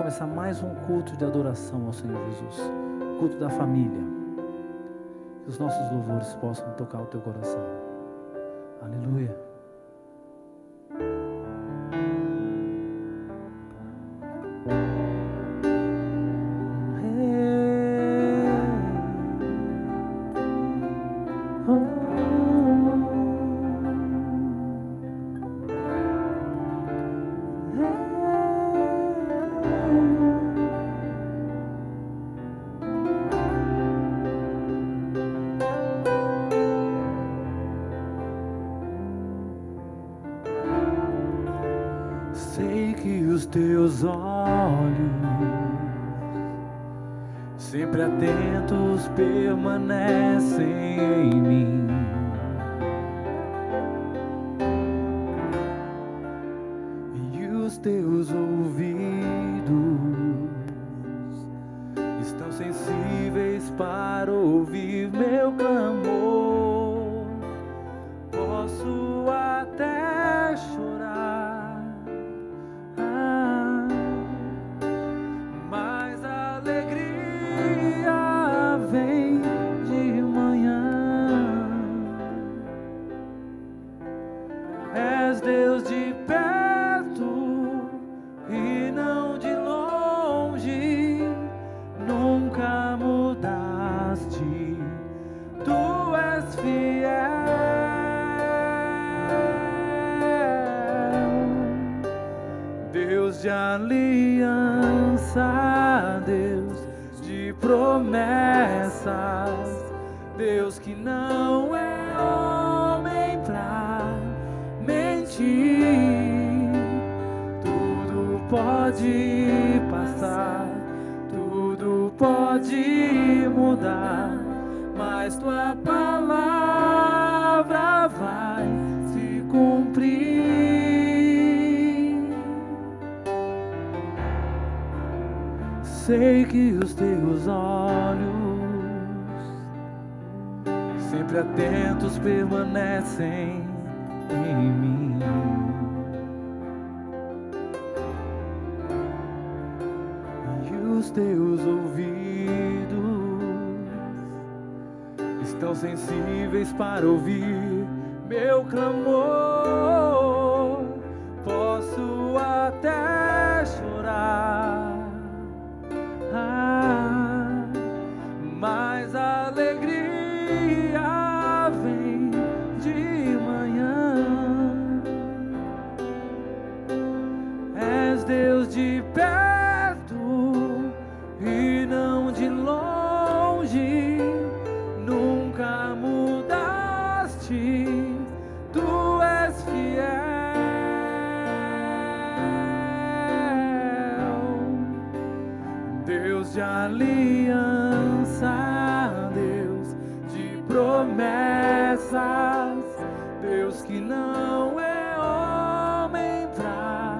começar mais um culto de adoração ao Senhor Jesus. Culto da família. Que os nossos louvores possam tocar o teu coração. Aleluia. Sei que os teus olhos, sempre atentos, permanecem em mim. E os teus ouvidos estão sensíveis para ouvir meu clamor. Posso até chorar, mas a alegria vem de manhã. És Deus de perto e não de longe, nunca mudaste, tu és fiel. Deus de aliança, Deus de promessas, Deus que não é homem pra mentir. Tudo pode passar, tudo pode mudar, mas tua palavra vai se cumprir. Sei que os teus olhos, sempre atentos, permanecem em mim. E os teus ouvidos estão sensíveis para ouvir meu clamor. Posso até chorar, mas a alegria vem de manhã. És Deus de perto e não de longe, nunca mudaste, tu és fiel. Deus de aliança, Deus de promessas, Deus que não é homem pra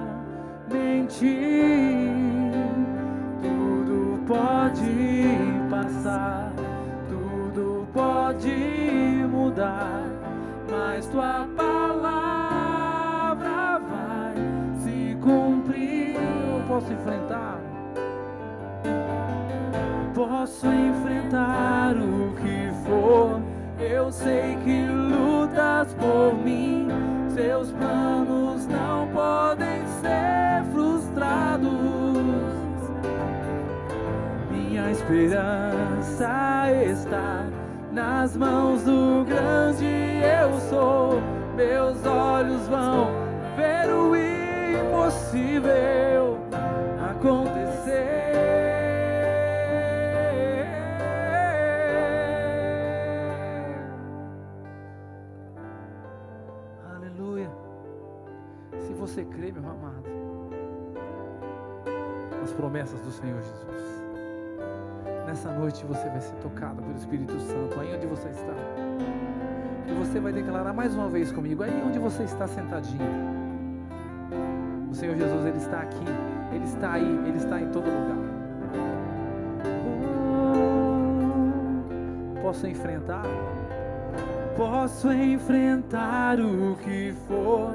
mentir. Tudo pode passar, tudo pode mudar, mas tua palavra vai se cumprir. Eu posso enfrentar, posso enfrentar o que for. Eu sei que lutas por mim, seus planos não podem ser frustrados. Minha esperança está nas mãos do grande eu sou. Meus olhos vão ver o impossível acontecer. Se você crê, meu amado, nas promessas do Senhor Jesus, nessa noite você vai ser tocado pelo Espírito Santo, aí onde você está. E você vai declarar mais uma vez comigo, aí onde você está sentadinho. O Senhor Jesus, Ele está aqui, Ele está aí, Ele está em todo lugar. Posso enfrentar? Posso enfrentar o que for.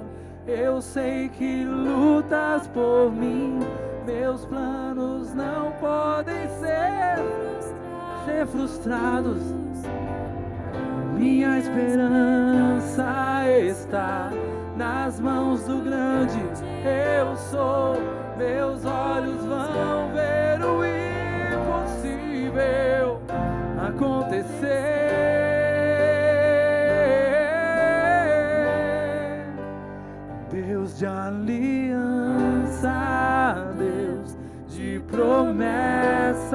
Eu sei que lutas por mim, meus planos não podem ser frustrados. Minha esperança está nas mãos do grande eu sou. Meus olhos vão ver o impossível acontecer. Deus de aliança, Deus de promessas,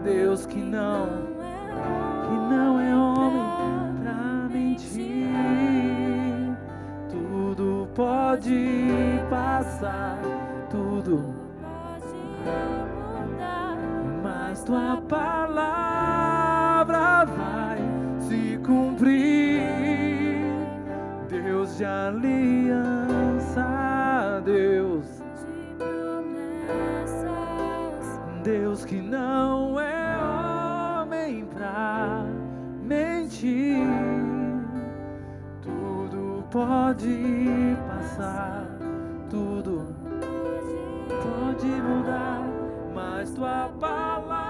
Deus que não é homem pra mentir. Tudo pode passar, tudo pode mudar, mas tua palavra vai se cumprir. Deus de aliança, Deus de promessas, Deus que não é homem pra mentir. Tudo pode passar, tudo pode mudar, mas tua palavra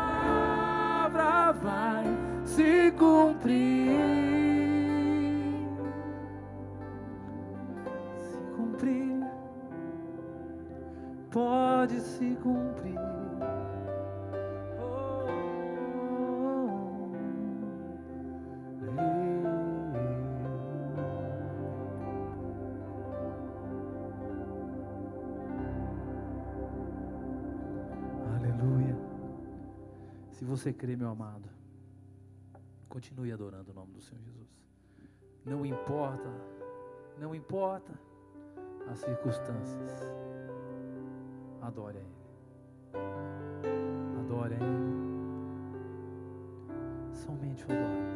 vai se cumprir. Se cumprir, pode se cumprir. Se você crê, meu amado, continue adorando o nome do Senhor Jesus. Não importa as circunstâncias. Adore a Ele. Adore a Ele. Somente o adore.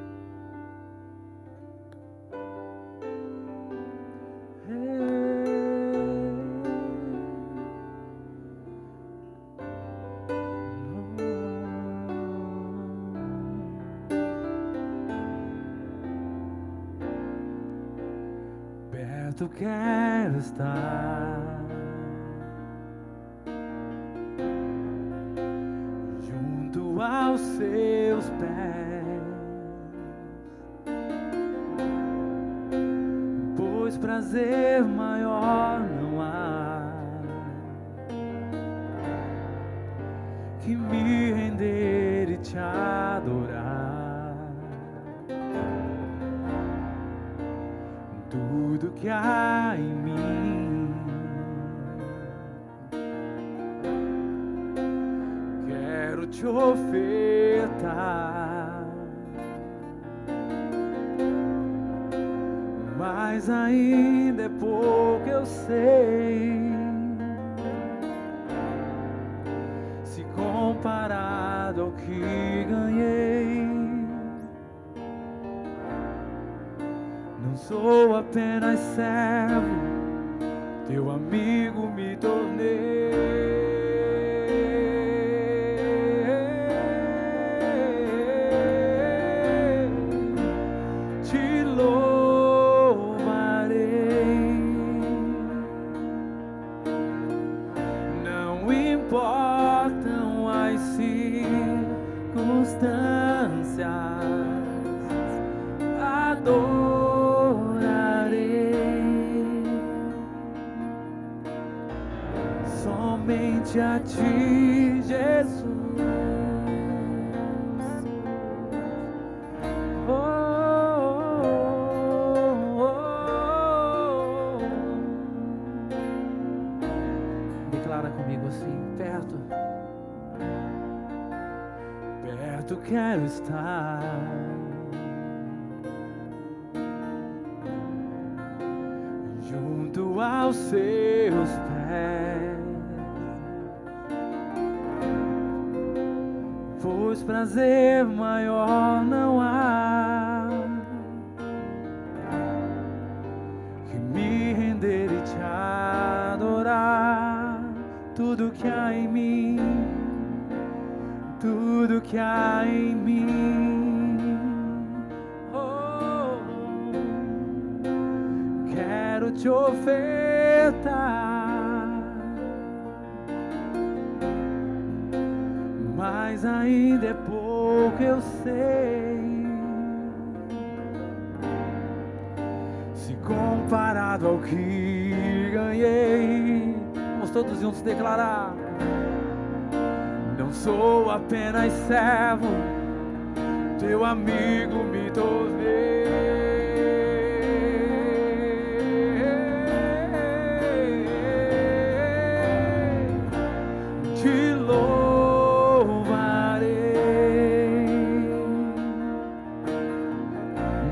Perto quero estar, junto aos seus pés, pois prazer maior não há que me render e te adorar. Tudo que há em mim quero te ofertar, mas ainda é pouco, eu sei, se comparado ao que ganhei. Não sou apenas servo, teu amigo me tornei. Te louvarei, não importam as circunstâncias, somente a ti, Jesus. Oh, oh, oh, oh. Declara comigo assim: perto quero estar, junto aos seus pés, pois prazer maior não há que me render e te adorar. Tudo que há em mim, tudo que há em mim, oh, quero quero te ofertar, mas ainda é pouco, eu sei. Se comparado ao que ganhei, vamos todos juntos declarar: não sou apenas servo, teu amigo me tornei. Te louvarei,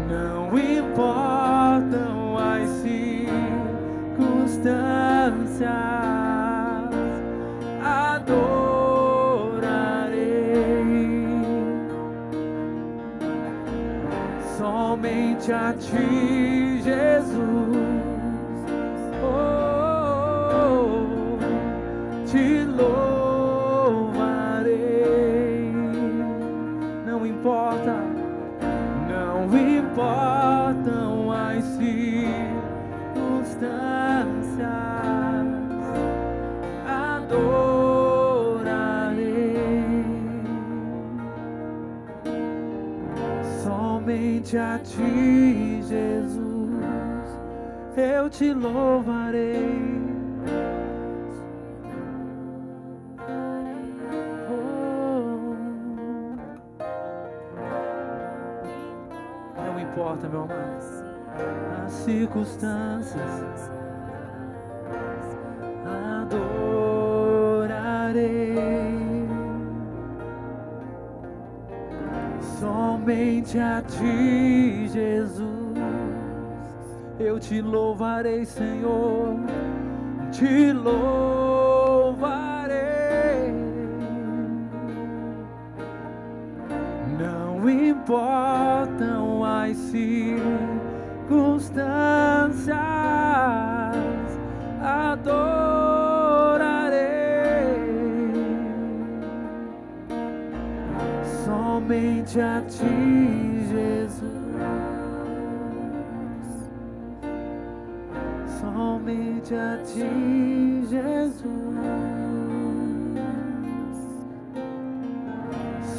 não importam as circunstâncias, somente a ti, Jesus. Oh, te louvarei. Não importa, não importam as circunstâncias, adorarei. Somente a ti, Jesus, eu te louvarei. Oh, não importa, meu amado, as circunstâncias, adorarei. Somente a ti, Jesus, eu te louvarei, Senhor, te louvarei. Não importam as circunstâncias, adorarei. Somente a ti, Jesus. Somente a ti, Jesus.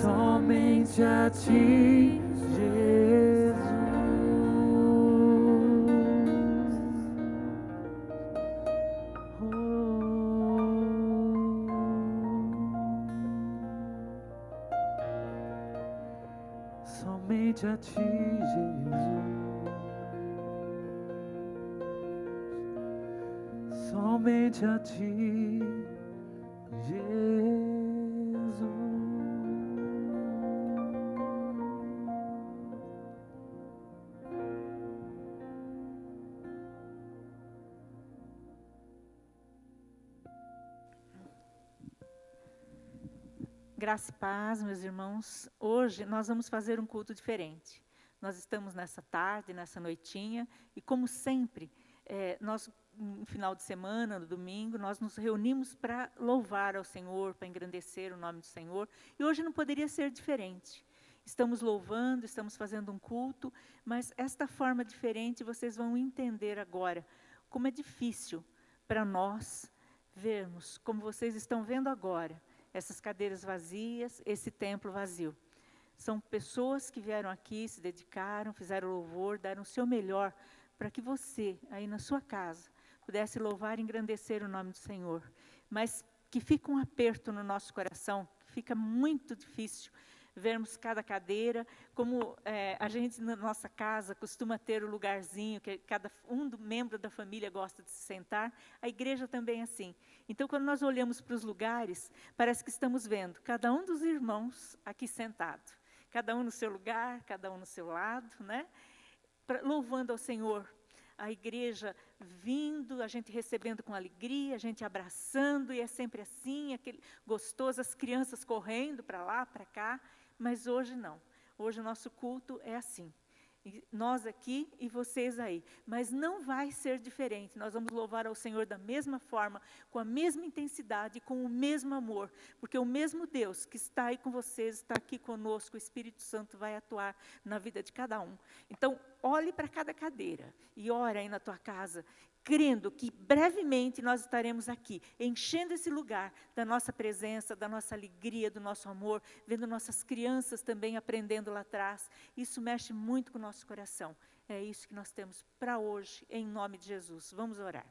Somente a ti, Jesus. Somente a ti, Jesus. Somente a ti, Jesus. Graça e paz, meus irmãos. Hoje nós vamos fazer um culto diferente. Nós estamos nessa tarde, nessa noitinha, e como sempre, nós, no final de semana, no domingo, nós nos reunimos para louvar ao Senhor, para engrandecer o nome do Senhor, e hoje não poderia ser diferente. Estamos louvando, estamos fazendo um culto, mas esta forma diferente vocês vão entender agora, como é difícil para nós vermos, como vocês estão vendo agora, essas cadeiras vazias, esse templo vazio. São pessoas que vieram aqui, se dedicaram, fizeram louvor, deram o seu melhor para que você, aí na sua casa, pudesse louvar e engrandecer o nome do Senhor. Mas que fica um aperto no nosso coração, que fica muito difícil vermos cada cadeira, como a gente na nossa casa costuma ter o lugarzinho que cada membro da família gosta de se sentar, a igreja também é assim. Então, quando nós olhamos para os lugares, parece que estamos vendo cada um dos irmãos aqui sentado, cada um no seu lugar, cada um no seu lado, né? Louvando ao Senhor. A igreja vindo, a gente recebendo com alegria, a gente abraçando, e é sempre assim, aquele gostoso, as crianças correndo para lá, para cá, mas hoje não. Hoje o nosso culto é assim. E nós aqui e vocês aí. Mas não vai ser diferente. Nós vamos louvar ao Senhor da mesma forma, com a mesma intensidade, com o mesmo amor. Porque o mesmo Deus que está aí com vocês, está aqui conosco, o Espírito Santo vai atuar na vida de cada um. Então, olhe para cada cadeira e ore aí na tua casa, crendo que brevemente nós estaremos aqui, enchendo esse lugar da nossa presença, da nossa alegria, do nosso amor, vendo nossas crianças também aprendendo lá atrás. Isso mexe muito com o nosso coração. É isso que nós temos para hoje, em nome de Jesus. Vamos orar.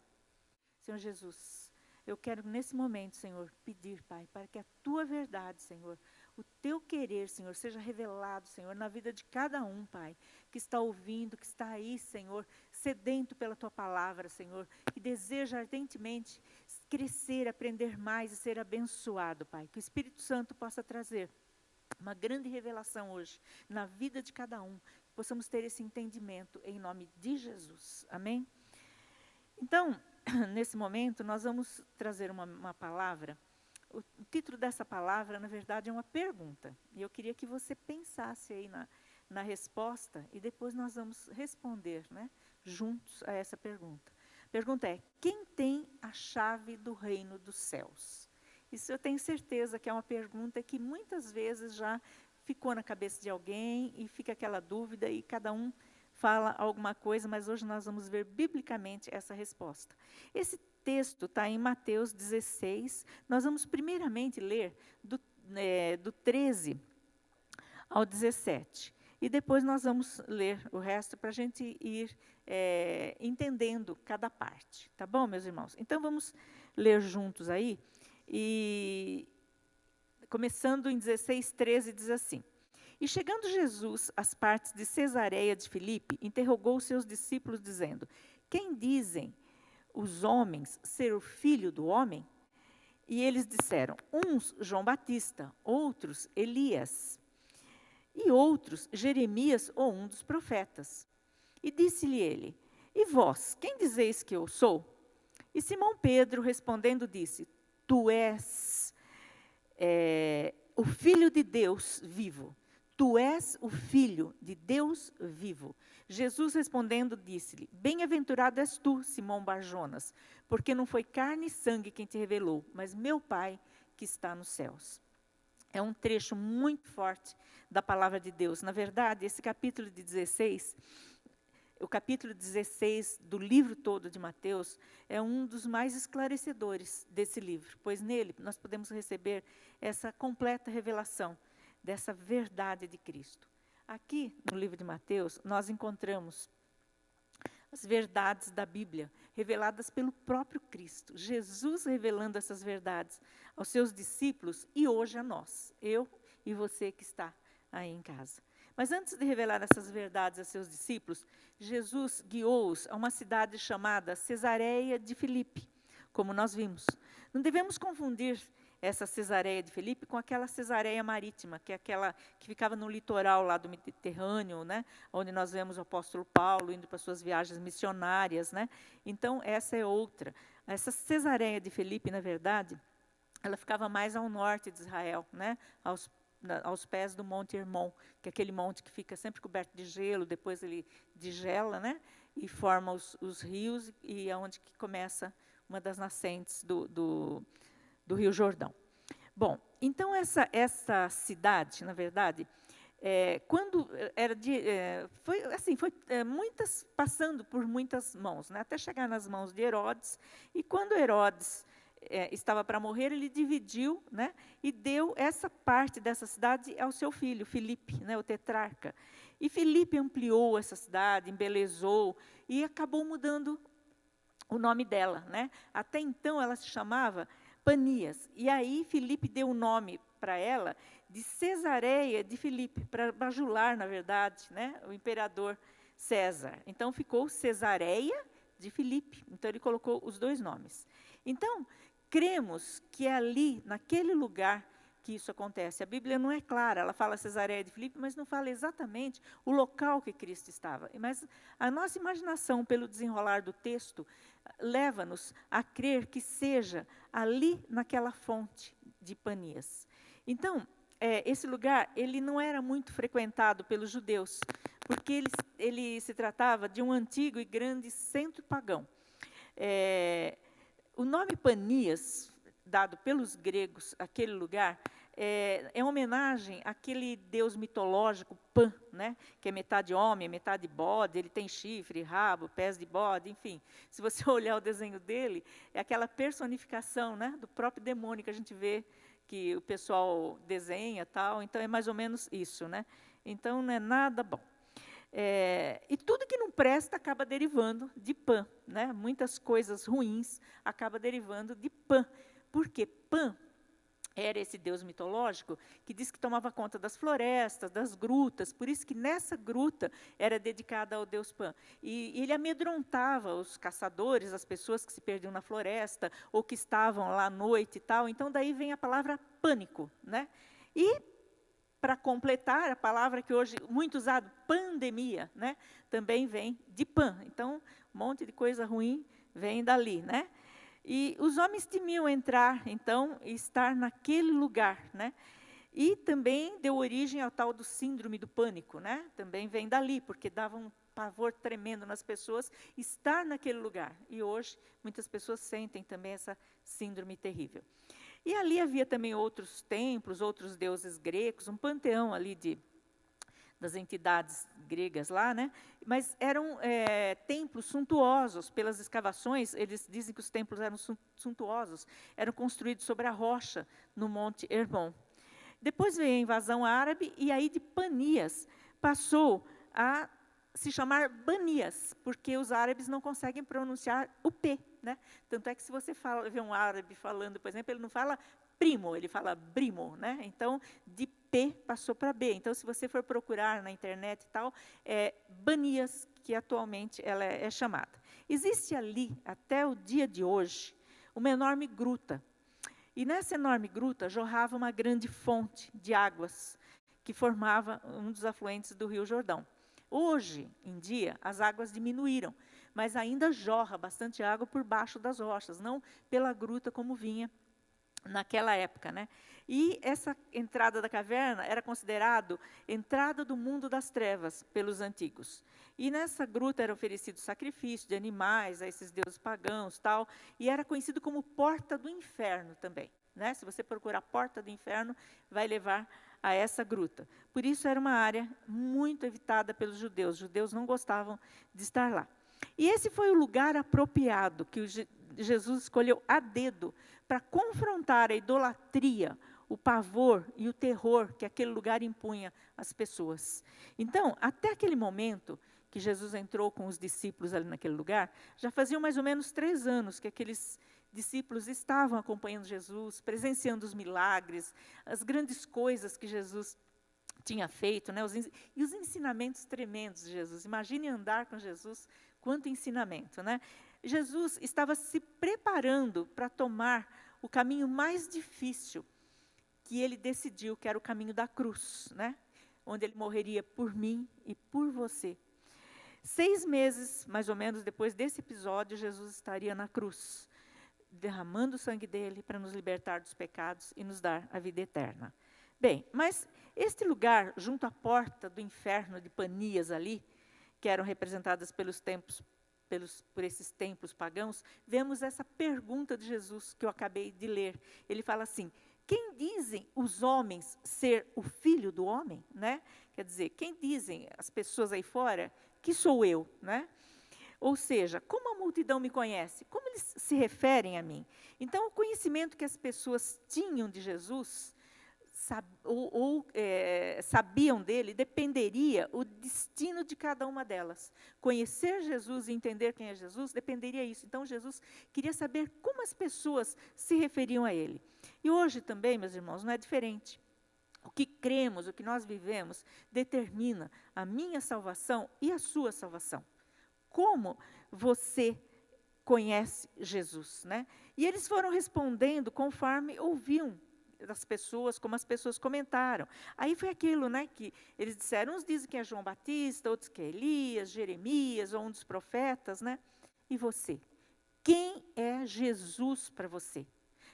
Senhor Jesus, eu quero nesse momento, Senhor, pedir, Pai, para que a tua verdade, Senhor, o teu querer, Senhor, seja revelado, Senhor, na vida de cada um, Pai, que está ouvindo, que está aí, Senhor, sedento pela tua palavra, Senhor, que deseja ardentemente crescer, aprender mais e ser abençoado, Pai. Que o Espírito Santo possa trazer uma grande revelação hoje na vida de cada um, que possamos ter esse entendimento em nome de Jesus. Amém? Então, nesse momento, nós vamos trazer uma palavra. O título dessa palavra, na verdade, é uma pergunta. E eu queria que você pensasse aí na resposta e depois nós vamos responder, né, juntos a essa pergunta. A pergunta é: quem tem a chave do reino dos céus? Isso eu tenho certeza que é uma pergunta que muitas vezes já ficou na cabeça de alguém e fica aquela dúvida e cada um fala alguma coisa, mas hoje nós vamos ver biblicamente essa resposta. Esse texto está em Mateus 16, nós vamos primeiramente ler do 13 ao 17. E depois nós vamos ler o resto para a gente ir entendendo cada parte. Tá bom, meus irmãos? Então vamos ler juntos aí. E começando em 16:13, diz assim: E chegando Jesus às partes de Cesareia de Filipe, interrogou seus discípulos, dizendo: Quem dizem os homens ser o filho do homem? E eles disseram: uns João Batista, outros Elias, e outros Jeremias ou um dos profetas. E disse-lhe ele: E vós, quem dizeis que eu sou? E Simão Pedro, respondendo, disse: Tu és o Filho de Deus vivo. Tu és o Filho de Deus vivo. Jesus respondendo disse-lhe: Bem-aventurado és tu, Simão Bar-Jonas, porque não foi carne e sangue quem te revelou, mas meu Pai que está nos céus. É um trecho muito forte da palavra de Deus. Na verdade, esse capítulo de 16, o capítulo 16 do livro todo de Mateus, é um dos mais esclarecedores desse livro, pois nele nós podemos receber essa completa revelação dessa verdade de Cristo. Aqui, no livro de Mateus, nós encontramos as verdades da Bíblia, reveladas pelo próprio Cristo. Jesus revelando essas verdades aos seus discípulos e hoje a nós, eu e você que está aí em casa. Mas antes de revelar essas verdades a seus discípulos, Jesus guiou-os a uma cidade chamada Cesareia de Filipe, como nós vimos. Não devemos confundir essa Cesareia de Filipe com aquela Cesareia marítima, que é aquela que ficava no litoral lá do Mediterrâneo, né, onde nós vemos o apóstolo Paulo indo para suas viagens missionárias, né? Então, essa é outra. Essa Cesareia de Filipe, na verdade, ela ficava mais ao norte de Israel, né, aos pés do Monte Hermon, que é aquele monte que fica sempre coberto de gelo, depois ele degela, né, e forma os rios, e é onde que começa uma das nascentes do Rio Jordão. Bom, então essa cidade, na verdade, quando era foi muitas, passando por muitas mãos, né, até chegar nas mãos de Herodes, e quando Herodes estava para morrer, ele dividiu, né, e deu essa parte dessa cidade ao seu filho, Filipe, né, o tetrarca. E Filipe ampliou essa cidade, embelezou, e acabou mudando o nome dela, né? Até então ela se chamava Panias. E aí Filipe deu o nome para ela de Cesareia de Filipe, para bajular, na verdade, né, o imperador César. Então ficou Cesareia de Filipe. Então ele colocou os dois nomes. Então, cremos que é ali, naquele lugar, que isso acontece. A Bíblia não é clara, ela fala Cesareia de Filipe, mas não fala exatamente o local que Cristo estava. Mas a nossa imaginação, pelo desenrolar do texto, leva-nos a crer que seja ali naquela fonte de Panias. Então, esse lugar ele não era muito frequentado pelos judeus, porque ele se tratava de um antigo e grande centro pagão. O nome Panias, dado pelos gregos, aquele lugar, é homenagem àquele deus mitológico Pan, né? Que é metade homem, metade bode, ele tem chifre, rabo, pés de bode, enfim. Se você olhar o desenho dele, é aquela personificação, né, do próprio demônio que a gente vê, que o pessoal desenha, tal. Então é mais ou menos isso, né? Então não é nada bom. E tudo que não presta acaba derivando de Pan, né? Muitas coisas ruins acabam derivando de Pan. Por quê? Pan era esse deus mitológico que diz que tomava conta das florestas, das grutas, por isso que nessa gruta era dedicada ao deus Pan. E ele amedrontava os caçadores, as pessoas que se perdiam na floresta, ou que estavam lá à noite e tal. Então, daí vem a palavra pânico, né? E, para completar, a palavra que hoje muito usada, pandemia, né? Também vem de Pan. Então, um monte de coisa ruim vem dali, né? E os homens temiam entrar, então, e estar naquele lugar, né? E também deu origem ao tal do síndrome do pânico, né? Também vem dali, porque dava um pavor tremendo nas pessoas estar naquele lugar. E hoje, muitas pessoas sentem também essa síndrome terrível. E ali havia também outros templos, outros deuses gregos, um panteão ali das entidades gregas lá, né? Mas eram templos suntuosos. Pelas escavações, eles dizem que os templos eram suntuosos, eram construídos sobre a rocha, no Monte Hermon. Depois veio a invasão árabe, e aí de Panias passou a se chamar Banias, porque os árabes não conseguem pronunciar o P, né? Tanto é que se você vê um árabe falando, por exemplo, ele não fala primo, ele fala brimo, né? Então, de P passou para B. Então, se você for procurar na internet e tal, é Banias, que atualmente ela é chamada. Existe ali, até o dia de hoje, uma enorme gruta. E nessa enorme gruta jorrava uma grande fonte de águas, que formava um dos afluentes do Rio Jordão. Hoje em dia, as águas diminuíram, mas ainda jorra bastante água por baixo das rochas, não pela gruta como vinha naquela época, né? E essa entrada da caverna era considerado entrada do mundo das trevas pelos antigos. E nessa gruta era oferecido sacrifício de animais a esses deuses pagãos, tal, e era conhecido como porta do inferno também, né? Se você procurar porta do inferno, vai levar a essa gruta. Por isso era uma área muito evitada pelos judeus. Os judeus não gostavam de estar lá. E esse foi o lugar apropriado que Jesus escolheu a dedo para confrontar a idolatria, o pavor e o terror que aquele lugar impunha às pessoas. Então, até aquele momento que Jesus entrou com os discípulos ali naquele lugar, já faziam mais ou menos 3 anos que aqueles discípulos estavam acompanhando Jesus, presenciando os milagres, as grandes coisas que Jesus tinha feito, né? E os ensinamentos tremendos de Jesus. Imagine andar com Jesus, quanto ensinamento, né? Jesus estava se preparando para tomar o caminho mais difícil, que ele decidiu que era o caminho da cruz, né? Onde ele morreria por mim e por você. 6 meses, mais ou menos, depois desse episódio, Jesus estaria na cruz, derramando o sangue dele para nos libertar dos pecados e nos dar a vida eterna. Bem, mas este lugar, junto à porta do inferno de Panias ali, que eram representadas por esses templos pagãos, vemos essa pergunta de Jesus que eu acabei de ler. Ele fala assim: quem dizem os homens ser o filho do homem? Né? Quer dizer, quem dizem as pessoas aí fora que sou eu? Né? Ou seja, como a multidão me conhece? Como eles se referem a mim? Então, o conhecimento que as pessoas tinham de Jesus, sabiam dele, dependeria o destino de cada uma delas. Conhecer Jesus e entender quem é Jesus, dependeria disso. Então, Jesus queria saber como as pessoas se referiam a ele. E hoje também, meus irmãos, não é diferente. O que cremos, o que nós vivemos, determina a minha salvação e a sua salvação. Como você conhece Jesus, né? E eles foram respondendo conforme ouviam das pessoas, como as pessoas comentaram. Aí foi aquilo, né, que eles disseram, uns dizem que é João Batista, outros que é Elias, Jeremias, ou um dos profetas, né? E você? Quem é Jesus para você?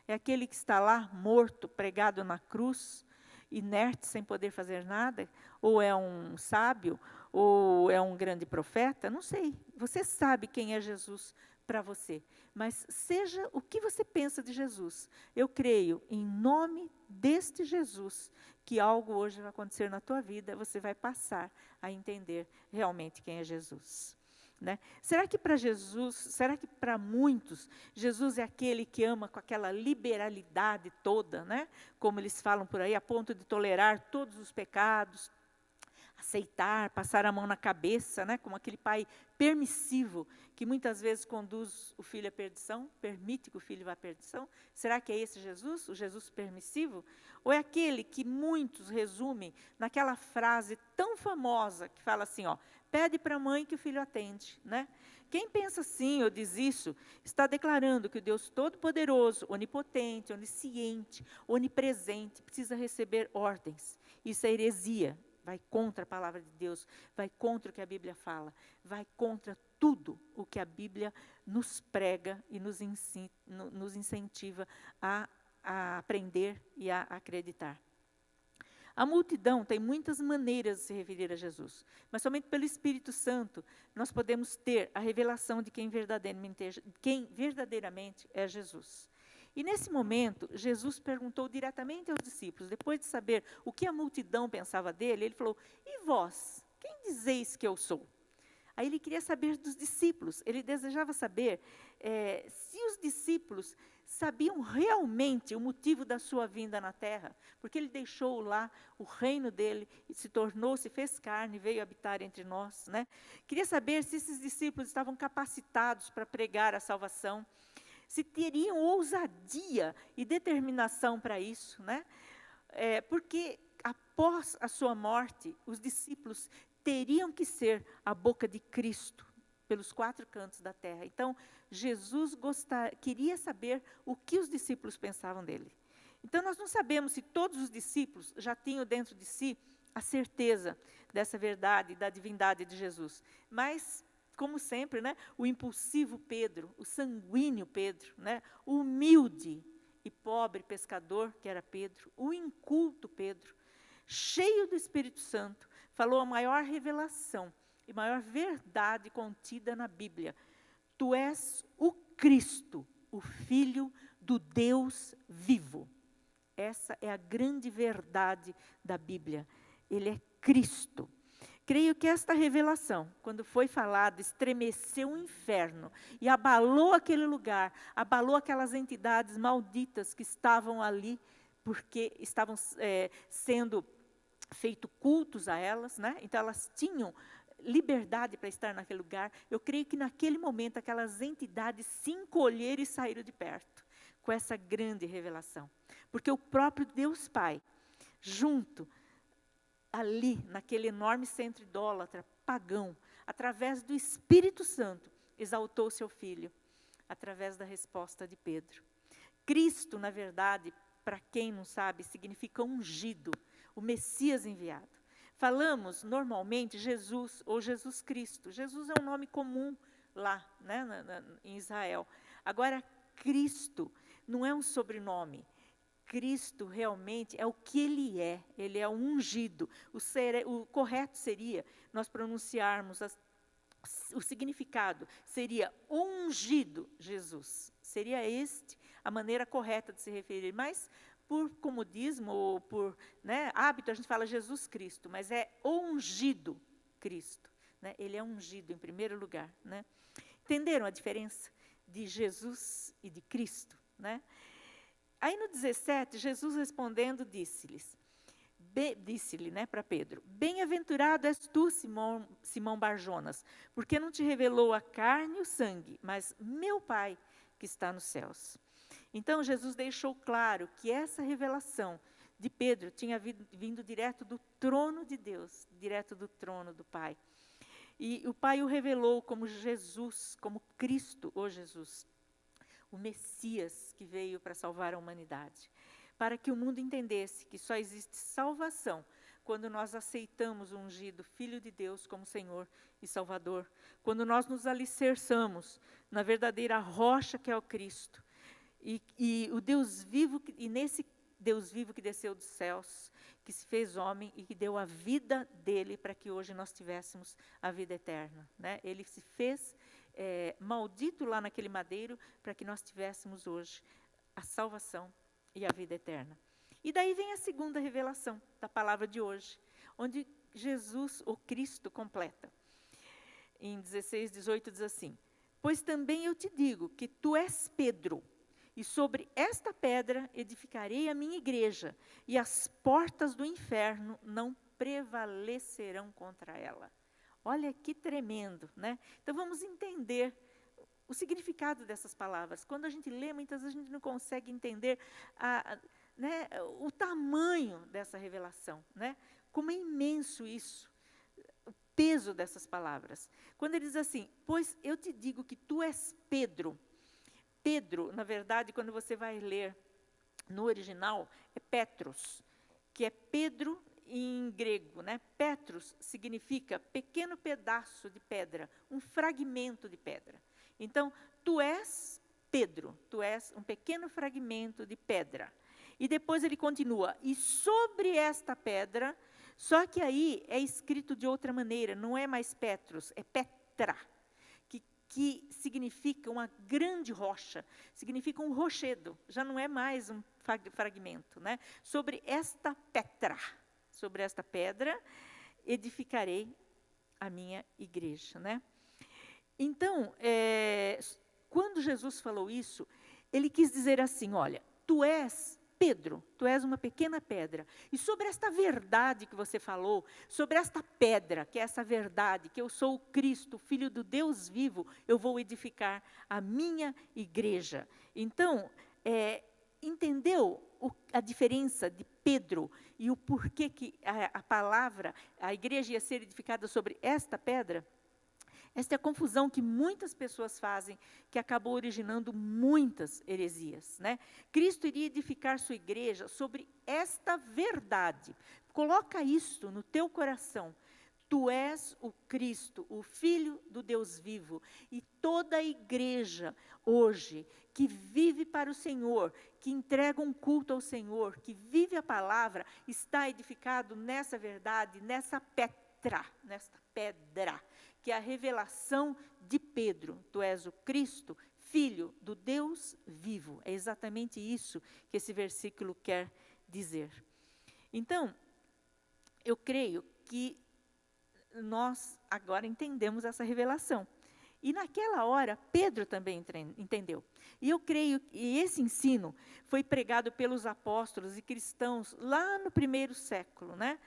É aquele que está lá morto, pregado na cruz, inerte, sem poder fazer nada? Ou é um sábio? Ou é um grande profeta? Não sei. Você sabe quem é Jesus para você. Mas seja o que você pensa de Jesus. Eu creio, em nome deste Jesus, que algo hoje vai acontecer na tua vida, você vai passar a entender realmente quem é Jesus. Né? Será que para Jesus, será que para muitos, Jesus é aquele que ama com aquela liberalidade toda, né? Como eles falam por aí, a ponto de tolerar todos os pecados, aceitar, passar a mão na cabeça, né? Como aquele pai permissivo, que muitas vezes conduz o filho à perdição, permite que o filho vá à perdição? Será que é esse Jesus, o Jesus permissivo? Ou é aquele que muitos resumem naquela frase tão famosa, que fala assim, ó, pede para a mãe que o filho atende, né? Quem pensa assim ou diz isso, está declarando que o Deus Todo-Poderoso, onipotente, onisciente, onipresente, precisa receber ordens. Isso é heresia. Vai contra a palavra de Deus, vai contra o que a Bíblia fala, vai contra tudo o que a Bíblia nos prega e nos incentiva a aprender e a acreditar. A multidão tem muitas maneiras de se referir a Jesus, mas somente pelo Espírito Santo nós podemos ter a revelação de quem verdadeiramente é Jesus. E nesse momento, Jesus perguntou diretamente aos discípulos, depois de saber o que a multidão pensava dele, ele falou, e vós, quem dizeis que eu sou? Aí ele queria saber dos discípulos, ele desejava saber se os discípulos sabiam realmente o motivo da sua vinda na terra, porque ele deixou lá o reino dele, e se fez carne, veio habitar entre nós, né? Queria saber se esses discípulos estavam capacitados para pregar a salvação, se teriam ousadia e determinação para isso, né? Porque após a sua morte, os discípulos teriam que ser a boca de Cristo pelos 4 cantos da terra. Então, Jesus queria saber o que os discípulos pensavam dele. Então, nós não sabemos se todos os discípulos já tinham dentro de si a certeza dessa verdade, da divindade de Jesus. Mas, como sempre, né, o impulsivo Pedro, o sanguíneo Pedro, né, o humilde e pobre pescador que era Pedro, o inculto Pedro, cheio do Espírito Santo, falou a maior revelação e maior verdade contida na Bíblia. Tu és o Cristo, o Filho do Deus vivo. Essa é a grande verdade da Bíblia. Ele é Cristo. Creio que esta revelação, quando foi falada, estremeceu o inferno e abalou aquele lugar, abalou aquelas entidades malditas que estavam ali, porque estavam sendo feito cultos a elas, né? Então elas tinham liberdade para estar naquele lugar. Eu creio que naquele momento aquelas entidades se encolheram e saíram de perto, com essa grande revelação. Porque o próprio Deus Pai, junto ali, naquele enorme centro idólatra, pagão, através do Espírito Santo, exaltou seu Filho, através da resposta de Pedro. Cristo, na verdade, para quem não sabe, significa ungido, o Messias enviado. Falamos, normalmente, Jesus ou Jesus Cristo. Jesus é um nome comum lá, né, em Israel. Agora, Cristo não é um sobrenome. Cristo realmente é o que ele é o ungido. O correto seria nós pronunciarmos, o significado seria ungido Jesus. Seria a maneira correta de se referir, mas por comodismo ou por hábito a gente fala Jesus Cristo, mas é ungido Cristo. Né? Ele é ungido em primeiro lugar. Né? Entenderam a diferença de Jesus e de Cristo? Né? Aí no 17, Jesus respondendo disse-lhe, para Pedro, bem-aventurado és tu, Simão Barjonas, porque não te revelou a carne e o sangue, mas meu Pai que está nos céus. Então Jesus deixou claro que essa revelação de Pedro tinha vindo direto do trono de Deus, direto do trono do Pai. E o Pai o revelou como Jesus, como Cristo, o Jesus, o Messias que veio para salvar a humanidade, para que o mundo entendesse que só existe salvação quando nós aceitamos o ungido Filho de Deus como Senhor e Salvador, quando nós nos alicerçamos na verdadeira rocha que é o Cristo, e o Deus vivo, e nesse Deus vivo que desceu dos céus, que se fez homem e que deu a vida dele para que hoje nós tivéssemos a vida eterna, né? Ele se fez maldito lá naquele madeiro para que nós tivéssemos hoje a salvação e a vida eterna. E daí vem a segunda revelação da palavra de hoje, onde Jesus, o Cristo, completa. Em 16, 18 diz assim: pois também eu te digo que tu és Pedro, e sobre esta pedra edificarei a minha igreja, e as portas do inferno não prevalecerão contra ela. Olha que tremendo, né? Então vamos entender o significado dessas palavras. Quando a gente lê, muitas vezes a gente não consegue entender né, o tamanho dessa revelação, né? Como é imenso isso, o peso dessas palavras. Quando ele diz assim, pois eu te digo que tu és Pedro. Pedro, na verdade, quando você vai ler no original, é Petros, que é Pedro em grego, né? Petros significa pequeno pedaço de pedra, um fragmento de pedra. Então, tu és Pedro, tu és um pequeno fragmento de pedra. E depois ele continua, e sobre esta pedra, só que aí é escrito de outra maneira, não é mais Petros, é Petra, que significa uma grande rocha, significa um rochedo, já não é mais um fragmento, né? Sobre esta pedra, edificarei a minha igreja, né? Então, quando Jesus falou isso, ele quis dizer assim, olha, tu és Pedro, tu és uma pequena pedra, e sobre esta verdade que você falou, sobre esta pedra, que é essa verdade, que eu sou o Cristo, Filho do Deus vivo, eu vou edificar a minha igreja. Então, entendeu a diferença de Pedro e o porquê que a palavra, a igreja ia ser edificada sobre esta pedra? Esta é a confusão que muitas pessoas fazem, que acabou originando muitas heresias, né? Cristo iria edificar sua igreja sobre esta verdade. Coloca isso no teu coração. Tu és o Cristo, o Filho do Deus vivo. E toda a igreja hoje, que vive para o Senhor, que entrega um culto ao Senhor, que vive a palavra, está edificado nessa verdade, nesta pedra, que é a revelação de Pedro. Tu és o Cristo, Filho do Deus vivo. É exatamente isso que esse versículo quer dizer. Então, eu creio que nós agora entendemos essa revelação. E naquela hora, Pedro também entendeu. E eu creio que esse ensino foi pregado pelos apóstolos e cristãos lá no primeiro século, né?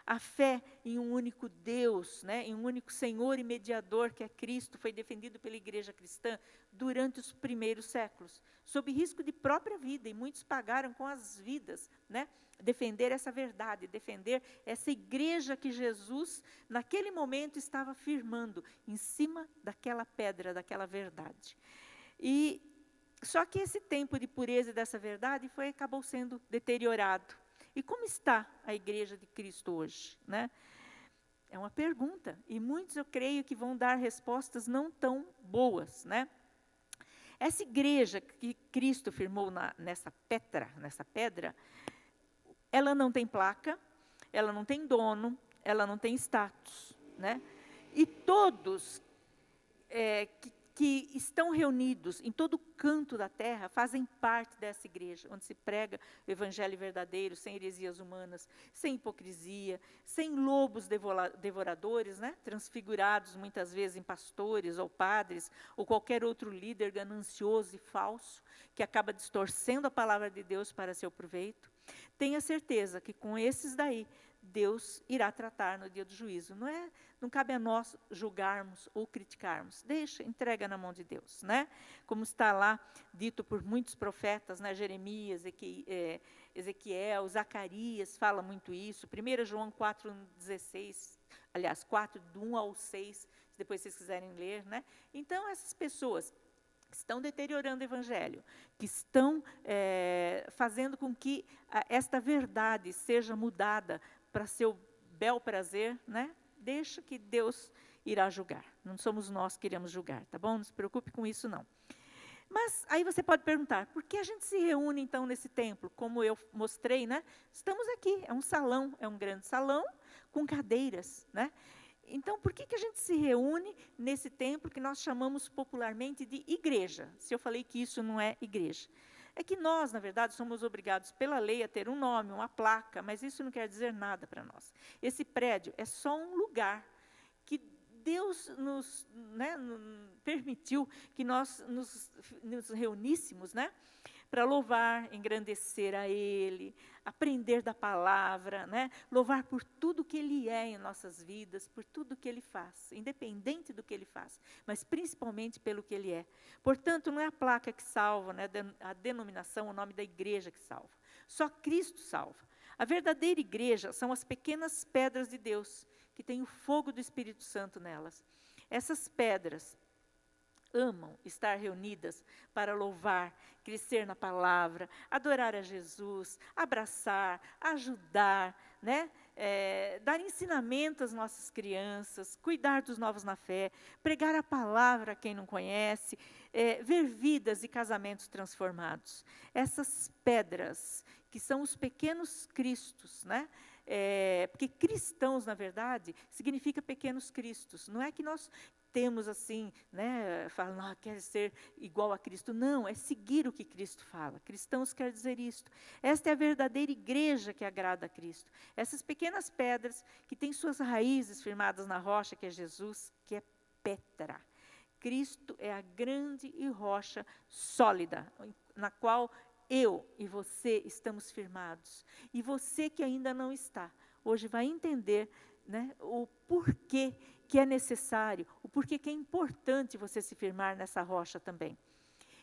A fé em um único Deus, né, em um único Senhor e mediador, que é Cristo, foi defendido pela igreja cristã durante os primeiros séculos, sob risco de própria vida, e muitos pagaram com as vidas, né, defender essa verdade, defender essa igreja que Jesus, naquele momento, estava firmando em cima daquela pedra, daquela verdade. E só que esse tempo de pureza dessa verdade acabou sendo deteriorado. E como está a igreja de Cristo hoje, né? É uma pergunta, e muitos eu creio que vão dar respostas não tão boas, né? Essa igreja que Cristo firmou nessa pedra, ela não tem placa, ela não tem dono, ela não tem status, né? E todos que estão reunidos em todo canto da terra, fazem parte dessa igreja, onde se prega o evangelho verdadeiro, sem heresias humanas, sem hipocrisia, sem lobos devoradores, né? Transfigurados muitas vezes em pastores ou padres, ou qualquer outro líder ganancioso e falso, que acaba distorcendo a palavra de Deus para seu proveito. Tenha certeza que com esses daí, Deus irá tratar no dia do juízo. Não cabe a nós julgarmos ou criticarmos. Deixa, entrega na mão de Deus, né? Como está lá dito por muitos profetas, né? Jeremias, Ezequiel, Zacarias, fala muito isso. 1 João 4,16, aliás, 4, do 1 ao 6, se depois vocês quiserem ler, né? Então, essas pessoas que estão deteriorando o evangelho, que estão fazendo com que esta verdade seja mudada para seu bel prazer, né? Deixa que Deus irá julgar. Não somos nós que iremos julgar, tá bom? Não se preocupe com isso, não. Mas aí você pode perguntar, por que a gente se reúne então nesse templo? Como eu mostrei, né? Estamos aqui, é um salão, é um grande salão com cadeiras, né? Então, por que a gente se reúne nesse templo que nós chamamos popularmente de igreja? Se eu falei que isso não é igreja. É que nós, na verdade, somos obrigados pela lei a ter um nome, uma placa, mas isso não quer dizer nada para nós. Esse prédio é só um lugar que Deus nos, né, permitiu que nós nos reuníssemos, né, para louvar, engrandecer a Ele, aprender da palavra, né, louvar por tudo que Ele é em nossas vidas, por tudo que Ele faz, independente do que Ele faz, mas principalmente pelo que Ele é. Portanto, não é a placa que salva, né, a denominação, o nome da igreja que salva. Só Cristo salva. A verdadeira igreja são as pequenas pedras de Deus, que tem o fogo do Espírito Santo nelas. Essas pedras amam estar reunidas para louvar, crescer na palavra, adorar a Jesus, abraçar, ajudar, né? Dar ensinamento às nossas crianças, cuidar dos novos na fé, pregar a palavra a quem não conhece, ver vidas e casamentos transformados. Essas pedras, que são os pequenos cristos, né? Porque cristãos, na verdade, significa pequenos cristos. Não é que nós temos assim, né, falando, quer ser igual a Cristo. Não, é seguir o que Cristo fala. Cristãos quer dizer isto. Esta é a verdadeira igreja que agrada a Cristo. Essas pequenas pedras que têm suas raízes firmadas na rocha, que é Jesus, que é Petra. Cristo é a grande e rocha sólida, na qual eu e você estamos firmados. E você que ainda não está, hoje vai entender, né, o porquê que é necessário, o porquê que é importante você se firmar nessa rocha também.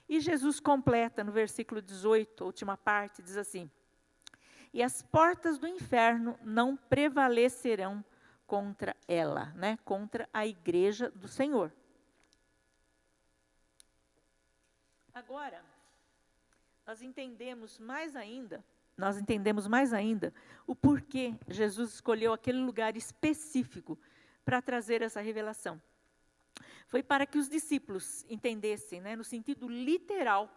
E Jesus completa no versículo 18, a última parte, diz assim: e as portas do inferno não prevalecerão contra ela, né, contra a igreja do Senhor. Agora, nós entendemos mais ainda o porquê Jesus escolheu aquele lugar específico para trazer essa revelação. Foi para que os discípulos entendessem, né, no sentido literal,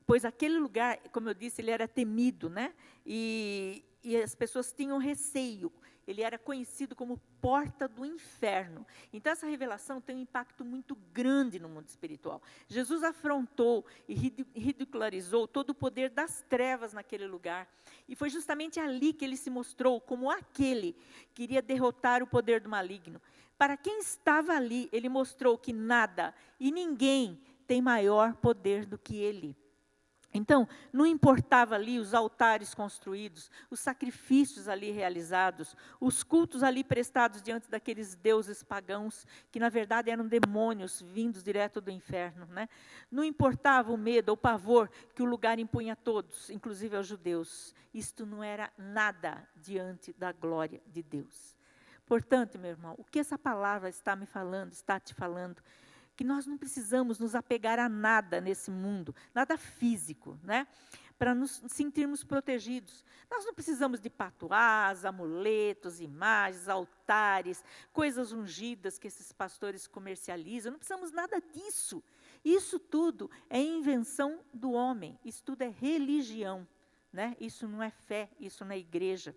pois aquele lugar, como eu disse, ele era temido, né, e as pessoas tinham receio. Ele era conhecido como porta do inferno. Então, essa revelação tem um impacto muito grande no mundo espiritual. Jesus afrontou e ridicularizou todo o poder das trevas naquele lugar. E foi justamente ali que ele se mostrou como aquele que iria derrotar o poder do maligno. Para quem estava ali, ele mostrou que nada e ninguém tem maior poder do que ele. Então, não importava ali os altares construídos, os sacrifícios ali realizados, os cultos ali prestados diante daqueles deuses pagãos, que na verdade eram demônios vindos direto do inferno, né? Não importava o medo, o pavor que o lugar impunha a todos, inclusive aos judeus. Isto não era nada diante da glória de Deus. Portanto, meu irmão, o que essa palavra está me falando, está te falando, que nós não precisamos nos apegar a nada nesse mundo, nada físico, né? Para nos sentirmos protegidos. Nós não precisamos de patuás, amuletos, imagens, altares, coisas ungidas que esses pastores comercializam. Não precisamos nada disso. Isso tudo é invenção do homem, isso tudo é religião, né? Isso não é fé, isso não é igreja.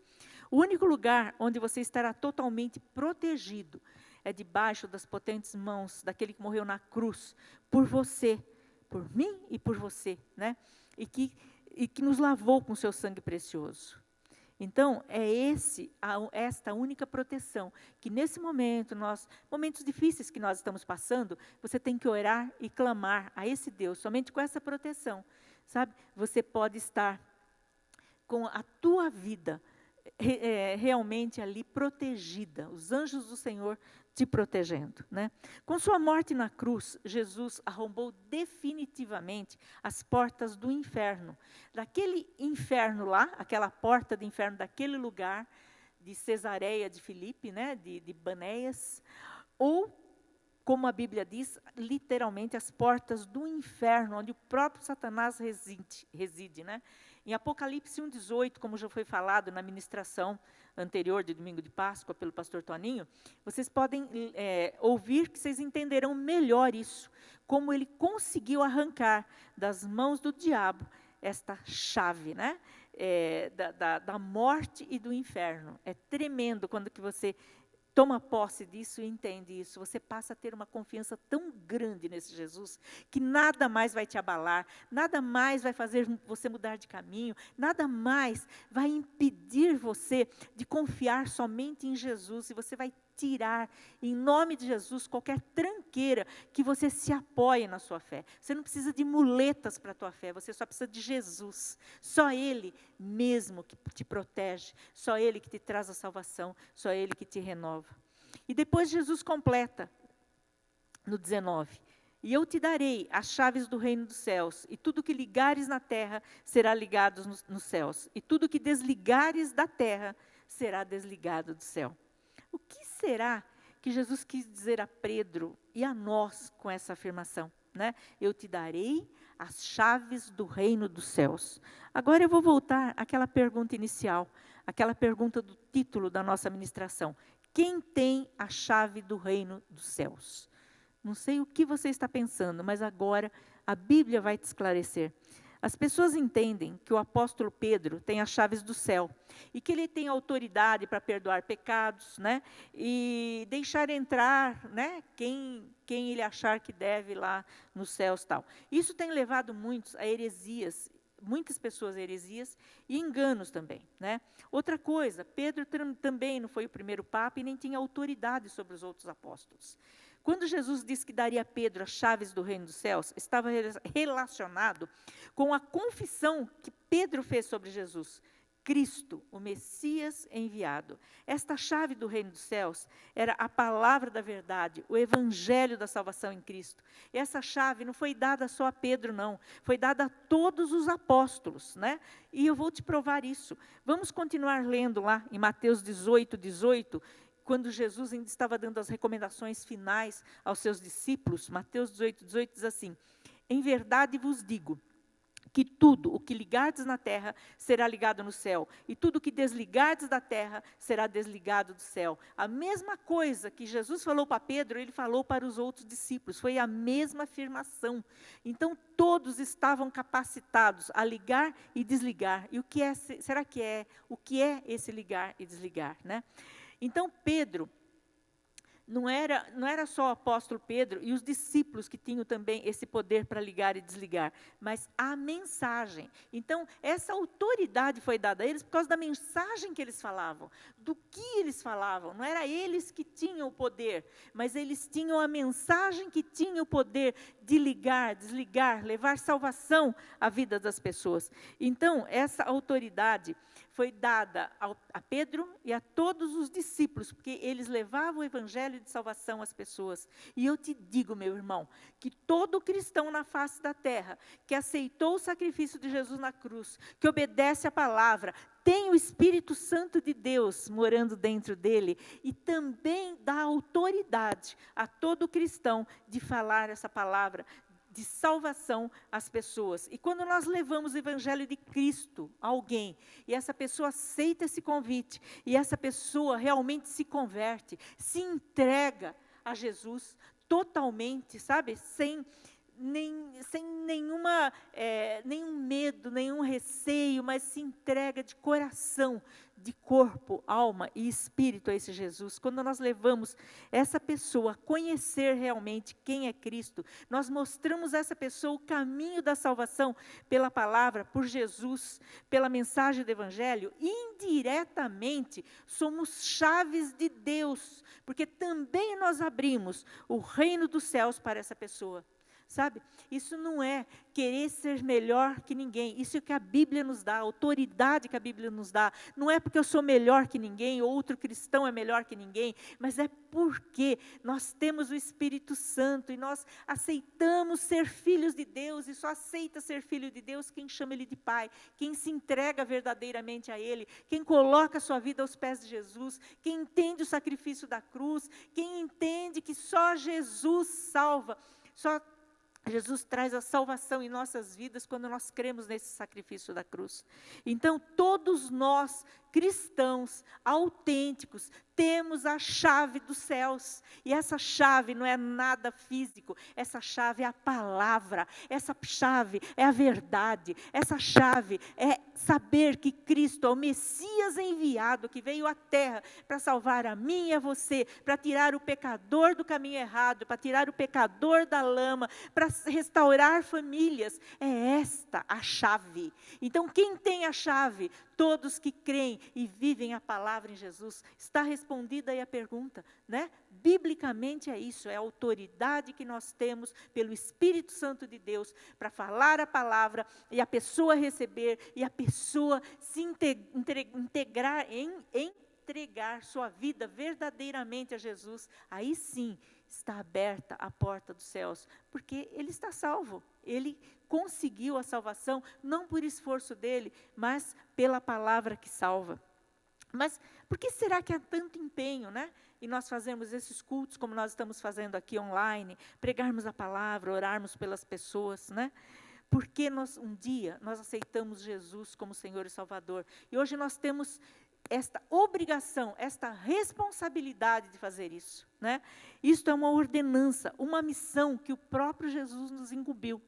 O único lugar onde você estará totalmente protegido é debaixo das potentes mãos daquele que morreu na cruz, por você, por mim e por você, né? E que nos lavou com seu sangue precioso. Então, é esta única proteção, que nesse momento, momentos difíceis que nós estamos passando, você tem que orar e clamar a esse Deus, somente com essa proteção, sabe? Você pode estar com a tua vida realmente ali protegida, os anjos do Senhor te protegendo, né? Com sua morte na cruz, Jesus arrombou definitivamente as portas do inferno. Daquele inferno lá, aquela porta do inferno daquele lugar, de Cesareia de Filipe, né? de Banéias, ou como a Bíblia diz, literalmente as portas do inferno, onde o próprio Satanás reside, né? Em Apocalipse 1,18, como já foi falado na ministração anterior de domingo de Páscoa pelo pastor Toninho, vocês podem ouvir que vocês entenderão melhor isso, como ele conseguiu arrancar das mãos do diabo esta chave, né? Da morte e do inferno. É tremendo quando que você toma posse disso e entende isso. Você passa a ter uma confiança tão grande nesse Jesus, que nada mais vai te abalar, nada mais vai fazer você mudar de caminho, nada mais vai impedir você de confiar somente em Jesus, e você vai tirar, em nome de Jesus, qualquer tranqueira que você se apoie na sua fé. Você não precisa de muletas para a tua fé, você só precisa de Jesus. Só Ele mesmo que te protege, só Ele que te traz a salvação, só Ele que te renova. E depois Jesus completa, no 19, e eu te darei as chaves do reino dos céus, e tudo que ligares na terra será ligado nos céus, e tudo que desligares da terra será desligado do céu. O que será que Jesus quis dizer a Pedro e a nós com essa afirmação, né? Eu te darei as chaves do reino dos céus. Agora eu vou voltar àquela pergunta inicial, aquela pergunta do título da nossa ministração. Quem tem a chave do reino dos céus? Não sei o que você está pensando, mas agora a Bíblia vai te esclarecer. As pessoas entendem que o apóstolo Pedro tem as chaves do céu e que ele tem autoridade para perdoar pecados, né? E deixar entrar, né? Quem ele achar que deve lá nos céus, tal. Isso tem levado muitos a heresias, muitas pessoas a heresias e enganos também, né? Outra coisa, Pedro também não foi o primeiro papa e nem tinha autoridade sobre os outros apóstolos. Quando Jesus disse que daria a Pedro as chaves do reino dos céus, estava relacionado com a confissão que Pedro fez sobre Jesus. Cristo, o Messias enviado. Esta chave do reino dos céus era a palavra da verdade, o evangelho da salvação em Cristo. E essa chave não foi dada só a Pedro, não. Foi dada a todos os apóstolos, né? E eu vou te provar isso. Vamos continuar lendo lá em Mateus 18, quando Jesus ainda estava dando as recomendações finais aos seus discípulos. Mateus 18 diz assim: em verdade vos digo, que tudo o que ligardes na terra será ligado no céu, e tudo o que desligardes da terra será desligado do céu. A mesma coisa que Jesus falou para Pedro, ele falou para os outros discípulos, foi a mesma afirmação. Então todos estavam capacitados a ligar e desligar. E o que é, será que é, o que é esse ligar e desligar, né? Então Pedro, não era só o apóstolo Pedro e os discípulos que tinham também esse poder para ligar e desligar, mas a mensagem. Então, essa autoridade foi dada a eles por causa da mensagem que eles falavam, do que eles falavam. Não era eles que tinham o poder, mas eles tinham a mensagem que tinha o poder de ligar, desligar, levar salvação à vida das pessoas. Então, essa autoridade foi dada a Pedro e a todos os discípulos, porque eles levavam o evangelho de salvação às pessoas. E eu te digo, meu irmão, que todo cristão na face da terra, que aceitou o sacrifício de Jesus na cruz, que obedece à palavra, tem o Espírito Santo de Deus morando dentro dele, e também dá autoridade a todo cristão de falar essa palavra de salvação às pessoas. E quando nós levamos o evangelho de Cristo a alguém, e essa pessoa aceita esse convite, e essa pessoa realmente se converte, se entrega a Jesus totalmente, sabe? Sem nenhum medo, nenhum receio, mas se entrega de coração, de corpo, alma e espírito a esse Jesus. Quando nós levamos essa pessoa a conhecer realmente quem é Cristo, nós mostramos a essa pessoa o caminho da salvação pela palavra, por Jesus, pela mensagem do evangelho, indiretamente somos chaves de Deus, porque também nós abrimos o reino dos céus para essa pessoa. sabe? Isso não é querer ser melhor que ninguém. Isso é que a Bíblia nos dá, a autoridade que a Bíblia nos dá. Não é porque eu sou melhor que ninguém, ou outro cristão é melhor que ninguém, mas é porque nós temos o Espírito Santo e nós aceitamos ser filhos de Deus, e só aceita ser filho de Deus quem chama Ele de Pai, quem se entrega verdadeiramente a Ele, quem coloca a sua vida aos pés de Jesus, quem entende o sacrifício da cruz, quem entende que só Jesus salva, só Jesus traz a salvação em nossas vidas quando nós cremos nesse sacrifício da cruz. Então, todos nós, cristãos autênticos, temos a chave dos céus. E essa chave não é nada físico, essa chave é a palavra, essa chave é a verdade, essa chave é saber que Cristo é o Messias enviado, que veio à terra para salvar a mim e a você, para tirar o pecador do caminho errado, para tirar o pecador da lama, para restaurar famílias. É esta a chave. Então, quem tem a chave? Todos que creem e vivem a palavra em Jesus. Está respondida aí a pergunta, né? Biblicamente é isso, é a autoridade que nós temos pelo Espírito Santo de Deus para falar a palavra e a pessoa receber e a pessoa se entregar sua vida verdadeiramente a Jesus. Aí sim está aberta a porta dos céus, porque ele está salvo. Ele conseguiu a salvação, não por esforço dele, mas pela palavra que salva. Mas por que será que há tanto empenho, né? E nós fazemos esses cultos, como nós estamos fazendo aqui online, pregarmos a palavra, orarmos pelas pessoas, né? Porque um dia nós aceitamos Jesus como Senhor e Salvador. E hoje nós temos esta obrigação, esta responsabilidade de fazer isso, né? Isto é uma ordenança, uma missão que o próprio Jesus nos incumbiu.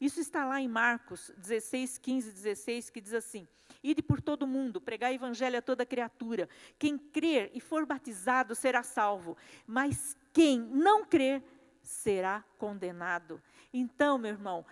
Isso está lá em Marcos 16, 15, 16, que diz assim: ide por todo mundo, pregai o evangelho a toda criatura. Quem crer e for batizado será salvo, mas quem não crer será condenado. Então, meu irmão,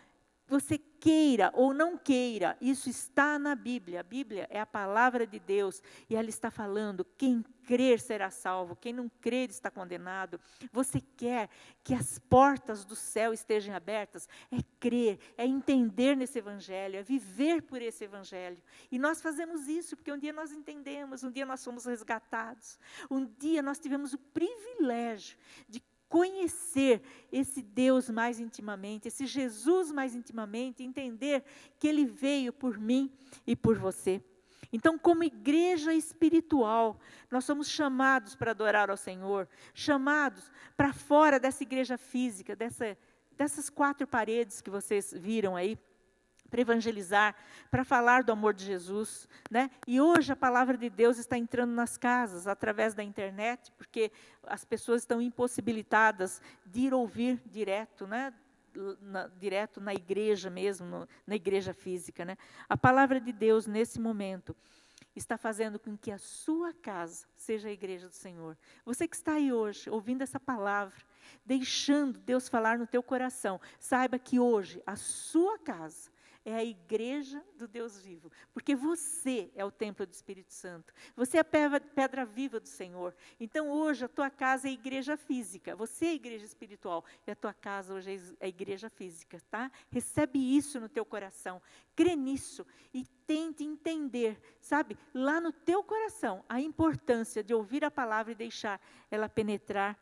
você queira ou não queira, isso está na Bíblia. A Bíblia é a palavra de Deus e ela está falando: quem crer será salvo, quem não crer está condenado. Você quer que as portas do céu estejam abertas? É crer, é entender nesse evangelho, é viver por esse evangelho. E nós fazemos isso porque um dia nós entendemos, um dia nós somos resgatados, um dia nós tivemos o privilégio de conhecer esse Deus mais intimamente, esse Jesus mais intimamente, entender que Ele veio por mim e por você. Então, como igreja espiritual, nós somos chamados para adorar ao Senhor, chamados para fora dessa igreja física, dessas 4 paredes que vocês viram aí, para evangelizar, para falar do amor de Jesus, né? E hoje a palavra de Deus está entrando nas casas, através da internet, porque as pessoas estão impossibilitadas de ir ouvir direto, né? Direto na igreja mesmo, na igreja física, né? A palavra de Deus, nesse momento, está fazendo com que a sua casa seja a igreja do Senhor. Você que está aí hoje, ouvindo essa palavra, deixando Deus falar no teu coração, saiba que hoje a sua casa é a igreja do Deus vivo, porque você é o templo do Espírito Santo, você é a pedra viva do Senhor. Então hoje a tua casa é a igreja física, você é a igreja espiritual, e a tua casa hoje é a igreja física, tá? Recebe isso no teu coração, crê nisso e tente entender, sabe, lá no teu coração, a importância de ouvir a palavra e deixar ela penetrar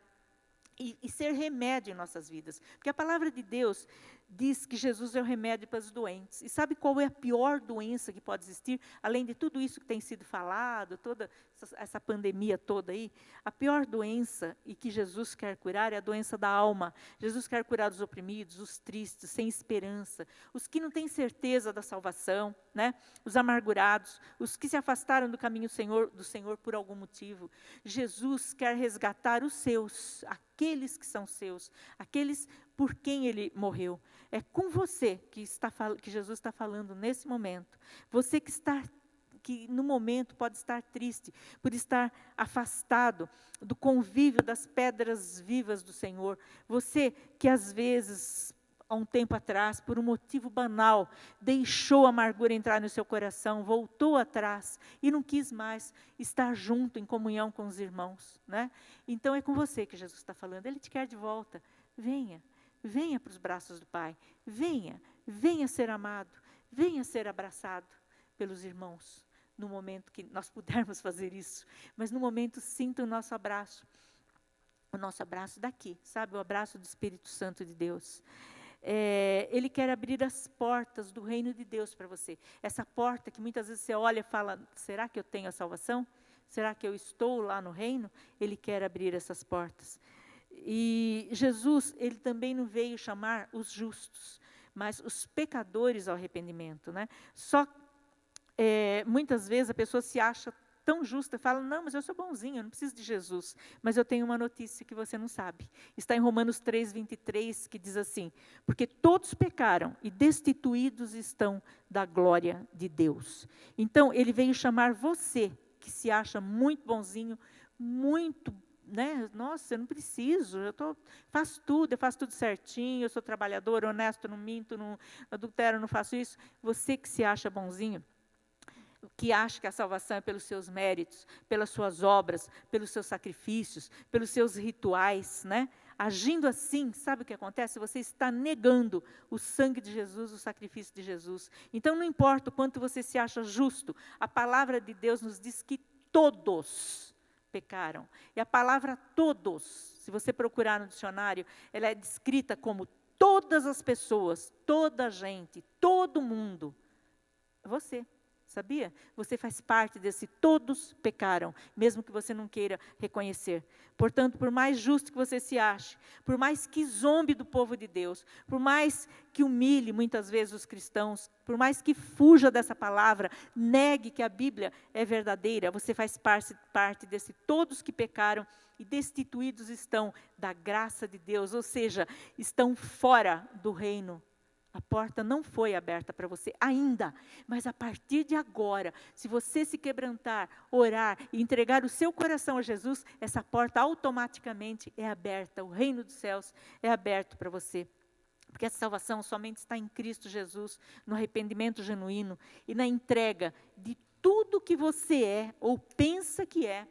e ser remédio em nossas vidas. Porque a palavra de Deus diz que Jesus é o remédio para os doentes. E sabe qual é a pior doença que pode existir? Além de tudo isso que tem sido falado, toda essa pandemia toda aí, a pior doença e que Jesus quer curar é a doença da alma. Jesus quer curar os oprimidos, os tristes, sem esperança, os que não têm certeza da salvação, né? Os amargurados, os que se afastaram do caminho do Senhor por algum motivo. Jesus quer resgatar os seus, aqueles que são seus, aqueles por quem Ele morreu. É com você que Jesus está falando nesse momento. Você que no momento pode estar triste, por estar afastado do convívio das pedras vivas do Senhor. Você que às vezes, há um tempo atrás, por um motivo banal, deixou a amargura entrar no seu coração, voltou atrás e não quis mais estar junto, em comunhão com os irmãos, né? Então é com você que Jesus está falando. Ele te quer de volta. Venha. venha para os braços do Pai. Venha ser amado, venha ser abraçado pelos irmãos, no momento que nós pudermos fazer isso. Mas no momento, sinta o nosso abraço daqui, sabe? O abraço do Espírito Santo de Deus. Ele quer abrir as portas do reino de Deus para você. Essa porta que muitas vezes você olha e fala, será que eu tenho a salvação? Será que eu estou lá no reino? Ele quer abrir essas portas. E Jesus, ele também não veio chamar os justos, mas os pecadores ao arrependimento, né? Muitas vezes a pessoa se acha tão justa, fala, não, mas eu sou bonzinho, eu não preciso de Jesus. Mas eu tenho uma notícia que você não sabe. Está em Romanos 3:23, que diz assim, porque todos pecaram e destituídos estão da glória de Deus. Então, ele veio chamar você, que se acha muito bonzinho, muito, né? Nossa, eu não preciso, faço tudo certinho, eu sou trabalhador, honesto, não minto, não adultero, não faço isso. Você que se acha bonzinho, que acha que a salvação é pelos seus méritos, pelas suas obras, pelos seus sacrifícios, pelos seus rituais, né? Agindo assim, sabe o que acontece? Você está negando o sangue de Jesus, o sacrifício de Jesus. Então, não importa o quanto você se acha justo, a palavra de Deus nos diz que todos pecaram. E a palavra todos, se você procurar no dicionário, ela é descrita como todas as pessoas, toda a gente, todo mundo. Você. Sabia? Você faz parte desse todos pecaram, mesmo que você não queira reconhecer. Portanto, por mais justo que você se ache, por mais que zombe do povo de Deus, por mais que humilhe muitas vezes os cristãos, por mais que fuja dessa palavra, negue que a Bíblia é verdadeira, você faz parte desse todos que pecaram e destituídos estão da graça de Deus, ou seja, estão fora do reino. A porta não foi aberta para você ainda, mas a partir de agora, se você se quebrantar, orar e entregar o seu coração a Jesus, essa porta automaticamente é aberta, o reino dos céus é aberto para você. Porque a salvação somente está em Cristo Jesus, no arrependimento genuíno e na entrega de tudo que você é ou pensa que é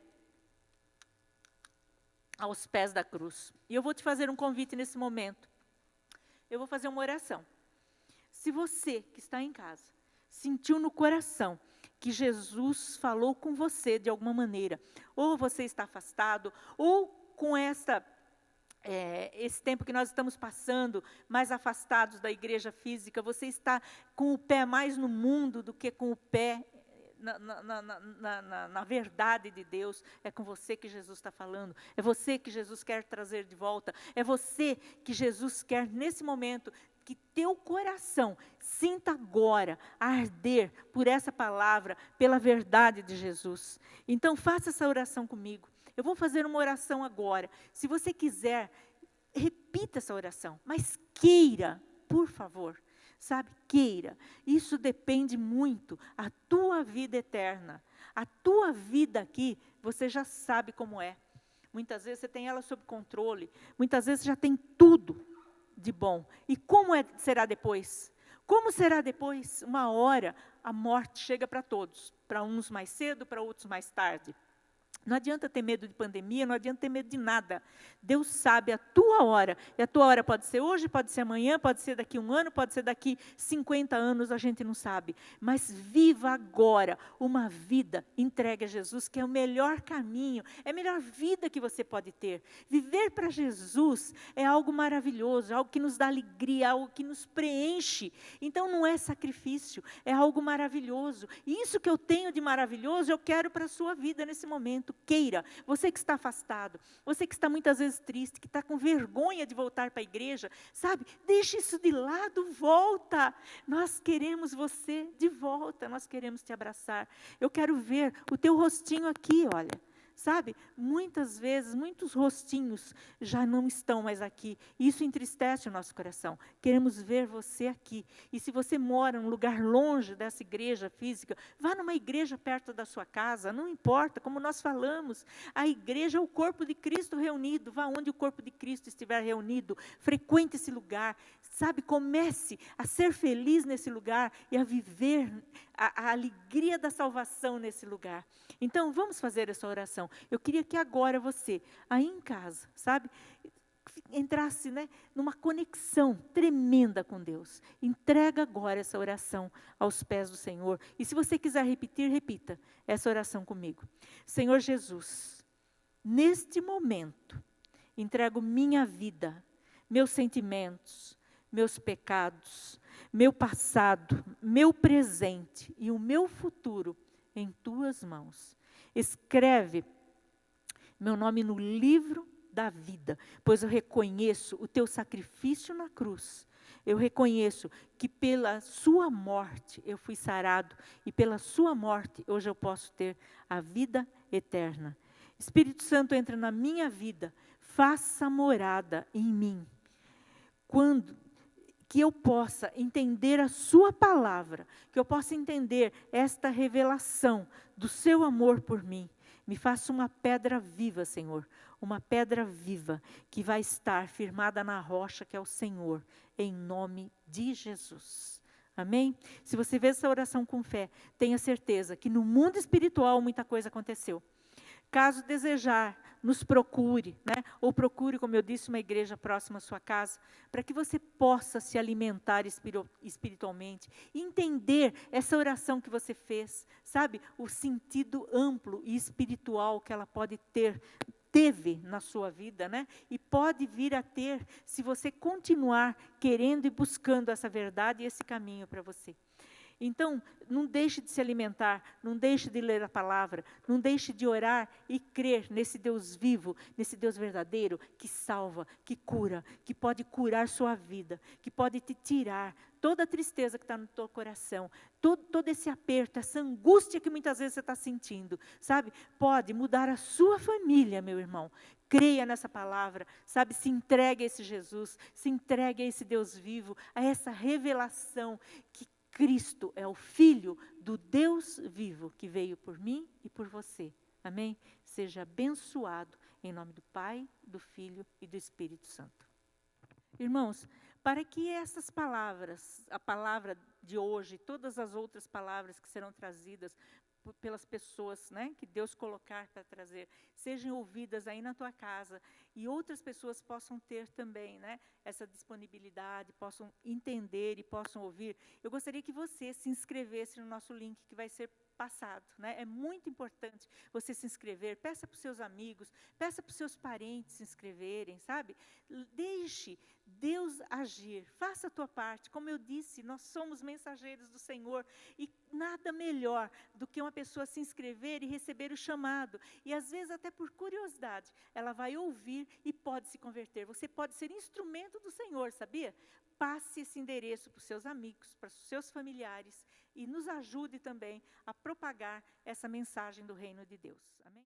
aos pés da cruz. E eu vou te fazer um convite nesse momento. Eu vou fazer uma oração. Se você que está em casa sentiu no coração que Jesus falou com você de alguma maneira, ou você está afastado, ou com esse tempo que nós estamos passando, mais afastados da igreja física, você está com o pé mais no mundo do que com o pé na verdade de Deus, é com você que Jesus está falando, é você que Jesus quer trazer de volta, é você que Jesus quer nesse momento, que teu coração sinta agora arder por essa palavra, pela verdade de Jesus. Então faça essa oração comigo, eu vou fazer uma oração agora, se você quiser, repita essa oração, mas queira, por favor, sabe, queira, isso depende muito, a tua vida eterna, a tua vida aqui, você já sabe como é, muitas vezes você tem ela sob controle, muitas vezes já tem tudo de bom, e como será depois? Como será depois? Uma hora, a morte chega para todos, para uns mais cedo, para outros mais tarde. Não adianta ter medo de pandemia, não adianta ter medo de nada. Deus sabe a tua hora. E a tua hora pode ser hoje, pode ser amanhã, pode ser daqui 1 ano, pode ser daqui 50 anos, a gente não sabe. Mas viva agora uma vida entregue a Jesus, que é o melhor caminho, é a melhor vida que você pode ter. Viver para Jesus é algo maravilhoso, algo que nos dá alegria, algo que nos preenche. Então não é sacrifício, é algo maravilhoso. E isso que eu tenho de maravilhoso, eu quero para a sua vida nesse momento. Queira, você que está afastado, você que está muitas vezes triste, que está com vergonha de voltar para a igreja, sabe, deixe isso de lado, volta, nós queremos você de volta, nós queremos te abraçar, eu quero ver o teu rostinho aqui, olha, sabe, muitas vezes, muitos rostinhos já não estão mais aqui, isso entristece o nosso coração, queremos ver você aqui, e se você mora num lugar longe dessa igreja física, vá numa igreja perto da sua casa, não importa, como nós falamos, a igreja é o corpo de Cristo reunido, vá onde o corpo de Cristo estiver reunido, frequente esse lugar, sabe, comece a ser feliz nesse lugar e a viver a alegria da salvação nesse lugar. Então, vamos fazer essa oração. Eu queria que agora você, aí em casa, sabe, entrasse, né, numa conexão tremenda com Deus. Entrega agora essa oração aos pés do Senhor. E se você quiser repetir, repita essa oração comigo. Senhor Jesus, neste momento, entrego minha vida, meus sentimentos, meus pecados, meu passado, meu presente e o meu futuro em tuas mãos. Escreve meu nome no livro da vida, pois eu reconheço o teu sacrifício na cruz. Eu reconheço que pela sua morte eu fui sarado e pela sua morte hoje eu posso ter a vida eterna. Espírito Santo, entra na minha vida, faça morada em mim. Que eu possa entender a sua palavra, que eu possa entender esta revelação do seu amor por mim. Me faça uma pedra viva, Senhor, uma pedra viva que vai estar firmada na rocha que é o Senhor, em nome de Jesus. Amém? Se você fez essa oração com fé, tenha certeza que no mundo espiritual muita coisa aconteceu. Caso desejar, nos procure, né? Ou procure, como eu disse, uma igreja próxima à sua casa, para que você possa se alimentar espiritualmente, entender essa oração que você fez, sabe? O sentido amplo e espiritual que ela teve na sua vida, né? E pode vir a ter, se você continuar querendo e buscando essa verdade e esse caminho para você. Então, não deixe de se alimentar, não deixe de ler a palavra, não deixe de orar e crer nesse Deus vivo, nesse Deus verdadeiro, que salva, que cura, que pode curar sua vida, que pode te tirar toda a tristeza que está no teu coração, todo esse aperto, essa angústia que muitas vezes você está sentindo, sabe? Pode mudar a sua família, meu irmão. Creia nessa palavra, sabe? Se entregue a esse Jesus, se entregue a esse Deus vivo, a essa revelação que Cristo é o Filho do Deus vivo que veio por mim e por você. Amém? Seja abençoado em nome do Pai, do Filho e do Espírito Santo. Irmãos, para que essas palavras, a palavra de hoje, todas as outras palavras que serão trazidas pelas pessoas, né, que Deus colocar para trazer, sejam ouvidas aí na tua casa e outras pessoas possam ter também, né, essa disponibilidade, possam entender e possam ouvir. Eu gostaria que você se inscrevesse no nosso link que vai ser passado, né? É muito importante você se inscrever, peça para os seus amigos, peça para os seus parentes se inscreverem, sabe? Deixe Deus agir, faça a tua parte. Como eu disse, nós somos mensageiros do Senhor e nada melhor do que uma pessoa se inscrever e receber o chamado. E às vezes até por curiosidade, ela vai ouvir e pode se converter. Você pode ser instrumento do Senhor, sabia? Passe esse endereço para os seus amigos, para os seus familiares e nos ajude também a propagar essa mensagem do reino de Deus. Amém?